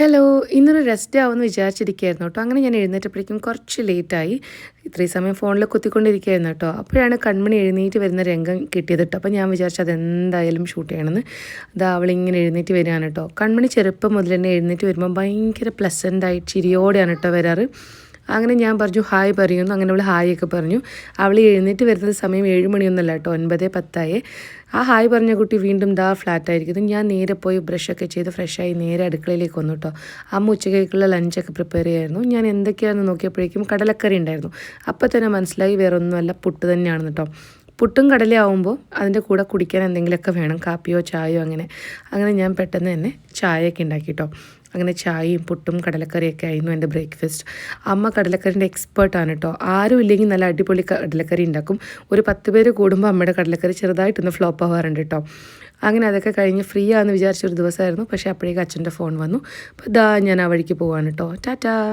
Hello, ഇന്നൊരു rest ആവുമെന്ന് വിചാരിച്ചിരിക്കുകയായിരുന്നു കേട്ടോ. അങ്ങനെ ഞാൻ എഴുന്നേറ്റപ്പോഴേക്കും കുറച്ച് ലേറ്റായി. ഇത്രയും സമയം ഫോണിൽ കുത്തിക്കൊണ്ടിരിക്കുകയായിരുന്നു കേട്ടോ. അപ്പോഴാണ് കൺമണി എഴുന്നേറ്റ് വരുന്ന രംഗം കിട്ടിയത് കേട്ടോ. അപ്പോൾ ഞാൻ വിചാരിച്ചു അതെന്തായാലും ഷൂട്ട് ചെയ്യണമെന്ന്. അതാ അവളിങ്ങനെ എഴുന്നേറ്റ് വരികയാണ് കേട്ടോ. കൺമണി ചെറുപ്പം മുതൽ തന്നെ എഴുന്നേറ്റ് വരുമ്പോൾ ഭയങ്കര പ്ലസൻ്റായി ചിരിയോടെയാണ് കേട്ടോ വരാറ്. അങ്ങനെ ഞാൻ പറഞ്ഞു ഹായ് പറയുന്നു. അങ്ങനെ അവൾ ഹായ് ഒക്കെ പറഞ്ഞു. അവൾ എഴുന്നേറ്റ് വരുന്നത് സമയം 7 മണിയൊന്നുമല്ല കേട്ടോ, 9:10. ആ ഹായ് പറഞ്ഞ കുട്ടി വീണ്ടും ഫ്ലാറ്റായിരിക്കുന്നു. ഞാൻ നേരെ പോയി ബ്രഷൊക്കെ ചെയ്ത് ഫ്രഷായി നേരെ അടുക്കളയിലേക്ക് വന്നു കേട്ടോ. അമ്മ ഉച്ചക്കേക്കുള്ള ലഞ്ചൊക്കെ പ്രിപ്പയർ ചെയ്യായിരുന്നു. ഞാൻ എന്തൊക്കെയാണെന്ന് നോക്കിയപ്പോഴേക്കും കടലക്കറി ഉണ്ടായിരുന്നു. അപ്പോൾ തന്നെ മനസ്സിലായി വേറെ ഒന്നുമല്ല, പുട്ട് തന്നെയാണെന്ന് കേട്ടോ. പുട്ടും കടലയാവുമ്പോൾ അതിൻ്റെ കൂടെ കുടിക്കാൻ എന്തെങ്കിലുമൊക്കെ വേണം, കാപ്പിയോ ചായയോ അങ്ങനെ. അങ്ങനെ ഞാൻ പെട്ടെന്ന് തന്നെ ചായയൊക്കെ ഉണ്ടാക്കി കേട്ടോ. അങ്ങനെ ചായയും പുട്ടും കടലക്കറിയൊക്കെ ആയിരുന്നു എൻ്റെ ബ്രേക്ക്ഫാസ്റ്റ്. അമ്മ കടലക്കറിൻ്റെ എക്സ്പേർട്ടാണ് കേട്ടോ. ആരും ഇല്ലെങ്കിൽ നല്ല അടിപൊളി കടലക്കറി ഉണ്ടാക്കും. ഒരു 10 പേര് കൂടുമ്പോൾ അമ്മയുടെ കടലക്കറി ചെറുതായിട്ടൊന്ന് ഫ്ലോപ്പ് ആവാറുണ്ട് കേട്ടോ. അങ്ങനെ അതൊക്കെ കഴിഞ്ഞ് ഫ്രീ ആണെന്ന് വിചാരിച്ചൊരു ദിവസമായിരുന്നു. പക്ഷേ അപ്പോഴേക്കും അച്ഛൻ്റെ ഫോൺ വന്നു. അപ്പോൾ ഞാൻ ആ വഴിക്ക് പോവാണ് കേട്ടോ. ടാറ്റാ.